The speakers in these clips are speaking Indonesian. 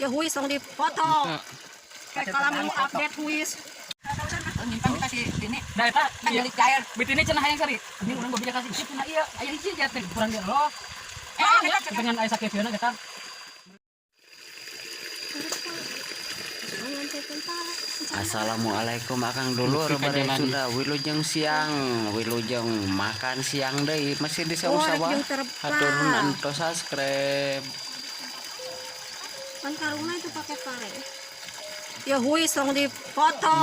Ya huis dong dipoto. Kayak kalau mau update huis. Nyimpan kasih ini. Dah eta Jadi cair. bitini cenah hayang sari. Ini urang bisa kasih sip na ieu. Aya hiji aja teh kurang dia loh. Dengan aya sakefiona kita. Assalamualaikum akang dulur bare Sunda wilujeng siang wilujeng makan siang deui masih di sawah-sawah hatur antos subscribe Kan karungna itu pakai pare. Ya huis dong dipoto.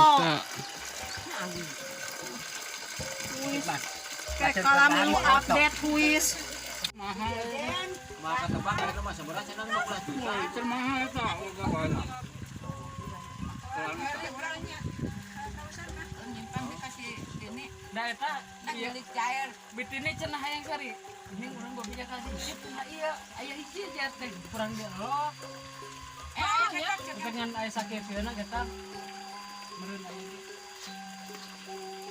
Huis. Kayak kalau mau update huis. maka tebak dari rumah seberang cenah 12 juta Itu mahal eta uga Nyimpan kasih ini. Dah eta Jadi cair. bitini cenah hayang sari. Ini urang bisa kasih sip na ieu. Aya hiji aja teh kurang dia loh. Dengan aya sakefiona kita. Meureun aya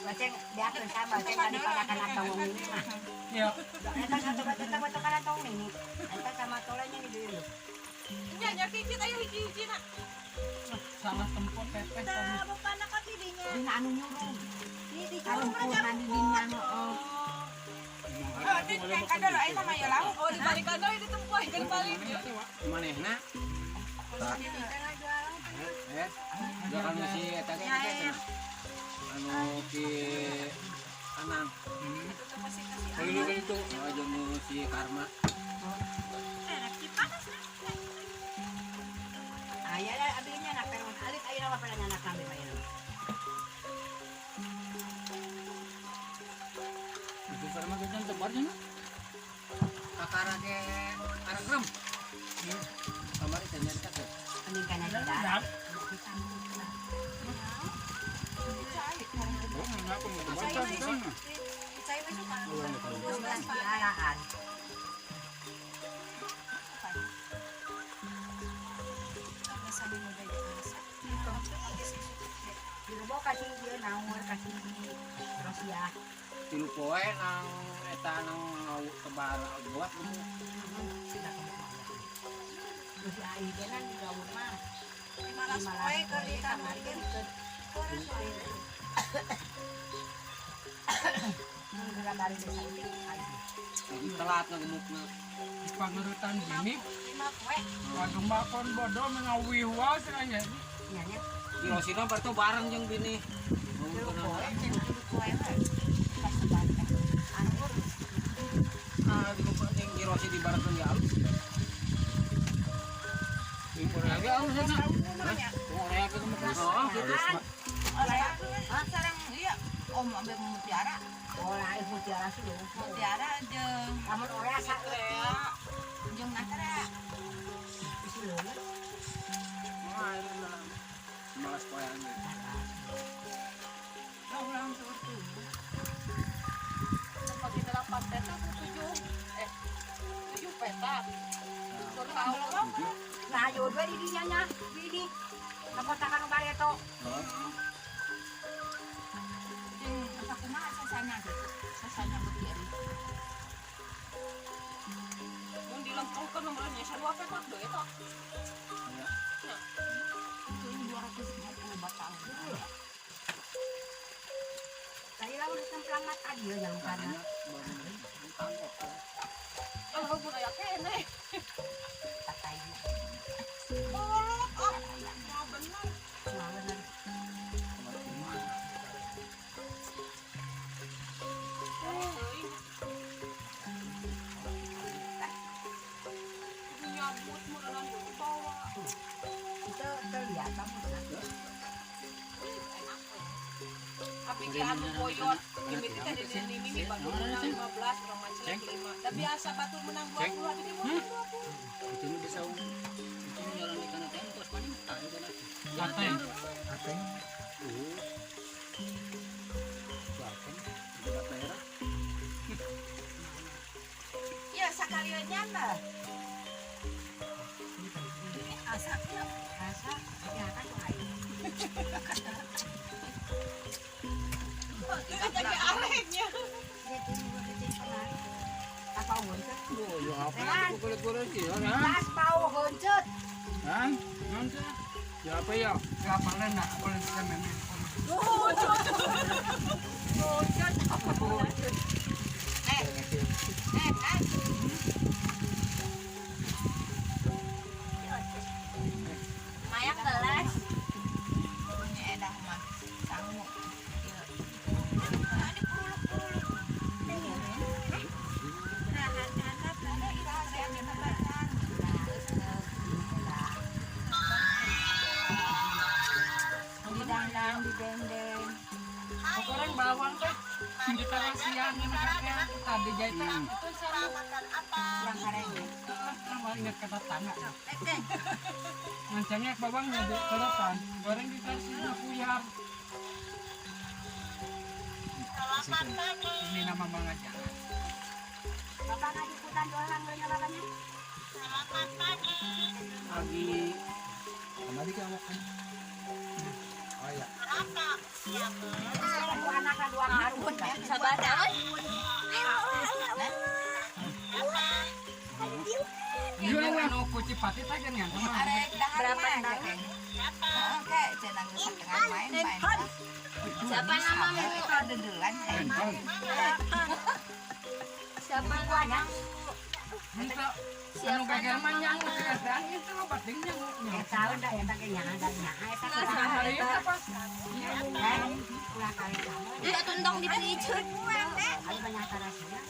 Baceng diakeun sama baceng tadi panakan atau ini mah. ya. Eta satu baceng baceng atau ini. Eta sama tolanya di dulu. Nya kicit aya hiji-hiji na. Salah tempat teteh tadi. Bapak ka tidinya. Dina anu nyurung. Di kalung kurang di dina heeh. Oh, di kadal aya mah ya lauk. Oh, di balik kadal di tempat kan balik. manehna jangan si eta ge anu ki Anang Kalau itu aja si Karma Aya lah abinya na peron alit aya nama pada anak kami mah ya. itu sama kita tempatnya. kakara ge aragrem kamari teh nyata teh Amin kana kita. Kenapa mau baca di sana? Diaraan. Di rumah kasih dia nawar kasih terus ya. tilu poe nang eta nang tebar buat Terus ya ide kan di gaul mah. Malas poe keur di kamar kan. Menggerak dari desa itu. jadi telat ngemukna Pangerutan gini, 5 poe. waduh makon bodoh mengawiwa seranya. Nyanya. di Rosina berarti bareng jeung bini di rumah yang di Rosi di bareng di alus Impor lagi harus sana. Korea ke oh gitu Sareng iya om ambil mutiara. Olah ibu tiara sih. Mutiara jeung Lamun orea Lea jeung Natara. malas poean Ulang surtu. Kalau kita dapat peta 7 petak. Nah, yo dua di dinya nya, di. Nakotakan bareto. Yang aku mah sasanya berdiri. Yang dilengkapkan nomornya saya petak deh itu. Itu 250 batang. Saya lawan templangat tadi yang kana. Kalau udah ya kene. Pakai. Oh, mau benar. Lawan. Nyabut meureun di bawah. Itu terlihat kamu. Tapi ki anu boyot mimiti teh di mimi batur menang 15 orang macet 5. Da biasa batur menang 20 tapi dia mau 20. itu bisa itu jalan di kana teh kos paling tahu kana Lateng. ateng Bapak, buat daerah. Ya sakalian nyanda. Ini asapnya. Rasa ya kan lain. Itu jadi areknya. Dia timbul di pelan. Apa wontet? Oh, yo apa kulit-kulit sih, ya. Pas pau honcut. Hah? Nanti. Siapa ya? Siapa lah nak boleh kita main. Mayak gelas. Punya edah mah. Sangu. Didandang, didendeng. Orang bawang teh kita siang ini kakek tadi jahitan itu sarung Kurang kareng. nama ingat kata tangga. Mancangnya bawangnya di kelatan, goreng dikasih kuyar. Ini nama Bang Ajang. Bapak nggak ikutan jualan belinya bapaknya? Lagi. Kembali ke awak kan? Oh ya. Aku anak dua karun ya. Sabar Iya anu kuci pati teh kan ya teman. berapa aja kan? Oke, cenang setengah main. Siapa namamu? Itu ada delan. Siapa namamu? Minta anu bagaimana yang sekarang itu batingnya Tahu dah ya pakainya ada eta kurang hari itu pas kurang kali sama. Tidak tundong di picut. Ada banyak tarasinya.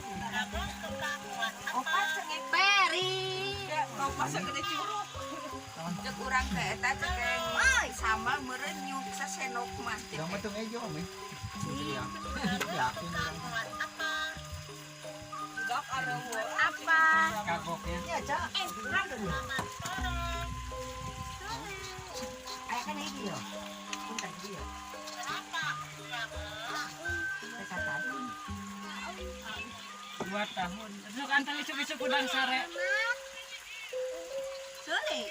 Opat cengen Peri. Kau masa gede curug. cek urang ke eta cek sambal meureun nyuk sasenok mah. Yang betul ejo ame. Iya. Yakin orang. Gak ada Apa? kagoknya. Ya cak, kurang dulu. Aya kan ini yo. Punten dia. Kesatan. 2 tahun. Itu kan tali isuk-isuk udang sare. Sorry.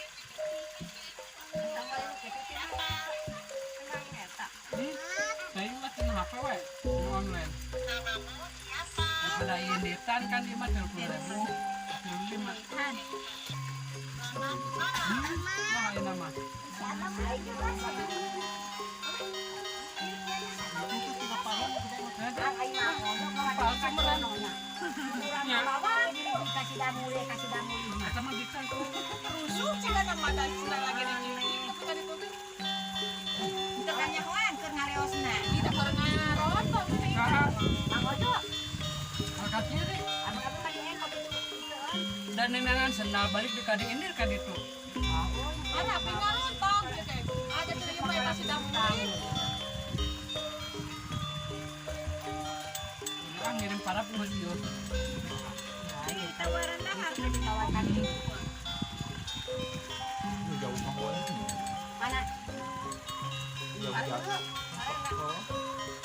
Saya makin HP we online. Pada editan kan 50.000. 5. Wah, ini nama. Palsu meren. Ya, Kasih damule. kita mah bisa itu. rusuk cina nama dan cina lagi di sini. Bukan itu tuh. Itu kan yang wan keur ngareosna. Tidak pernah rontok. Nah, Mang Ojo, angkat kiri. abang-abang kan yang kopi itu. Dan nenangan sendal balik di kadi ini kadi itu. Ada api rontok gitu. Ada tuh yang main masih damuin. Kan ngirim para pengunjung. Tawaran dah harus ditawarkan ini. Jauh mahal. Mana? Jauh.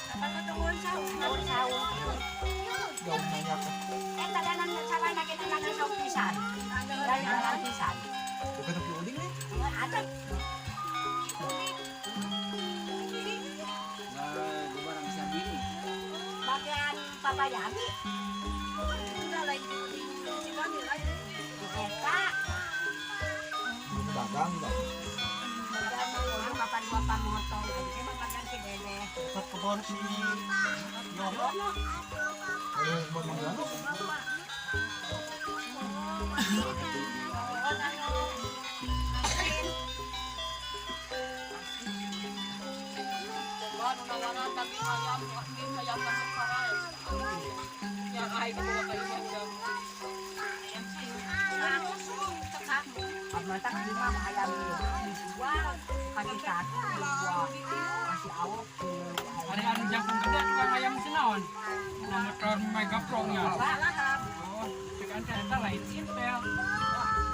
Apa ketemuan sahur? Jauh banyak. Tadanan sabana kita kana saung pisan. Dari dalam pisan. Bukan tapi uling nih. Ada. Nah, di barang sandini. Bagian papayami. Udah lain di kami lain. Eta. Dagang dah. Bagian orang bapak dua pamotong. Ini bapak kan si Dede. Ke kebon si Yogo. Ada buat mangga. Coba nawaran daging ayam, daging ayam masuk karai. Yang air itu kayak macam. Abang tak lima ayam itu dijual. Kasih satu dijual. Kasih awok. Ada anu jangkung gede tukang ayam sinaon. Nah, motor megaprongnya. Salah. Oh, sekarang ternyata lain Intel.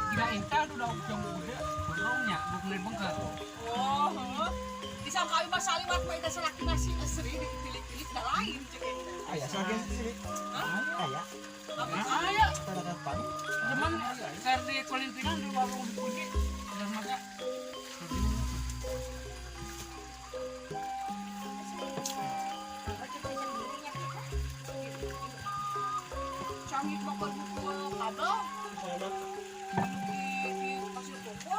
Kira Intel tuh udah ujung gede, borongnya, bukan bengkel. Oh, bisa kami bahasa liwat mau itu selaki nasi esri dipilih-pilih dah lain cek. Ayah sakit sih. Ayah. Ayo, Kita kapan? cuman share di kolintingan di warung dipuji. Dan maka Canggih makan buku kabel. Di pasir toko.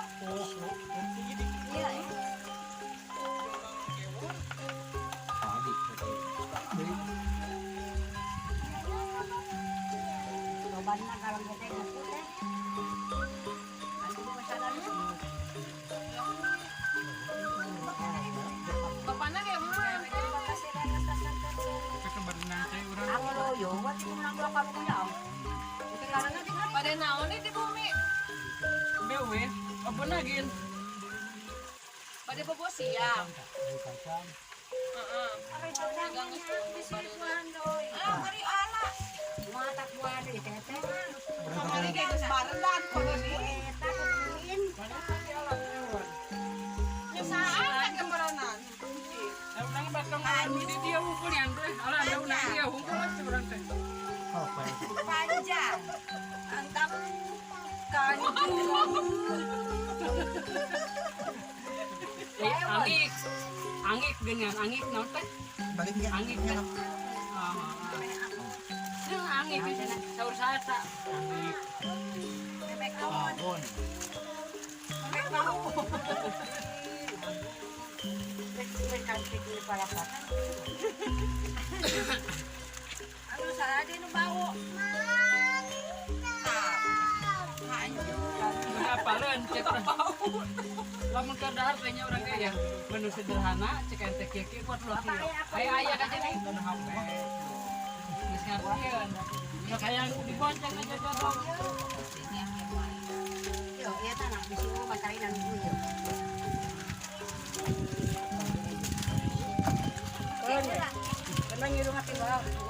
Apa nagin? Pada bobo siang. Kacang. Heeh. Dagang kari ala. Mata kuat di teteh. Kamari geus barendan ko ini. Ya saan gambaran. Nang bakal di dia hukum yang teh. Ala ada unang dia hukum masih berante. Apa? Panjang. Antap Angik. Angik dengan angik naon teh? Balik ya. Angik kan. Yang angik itu saur sata. Angik. Abon. Anu sarade nu bau. Ngapalan cek bau. Lamun ke dahar tehnya orang kaya menu sederhana cek ente kieu kuat 2 kilo. Aya ka jadi dan HP. Geus ngartieun. Ya kayak dibonceng aja dorong. Yo, ieu teh nak bisi mah macainan dulu yo. Kan ngiru ngati bae.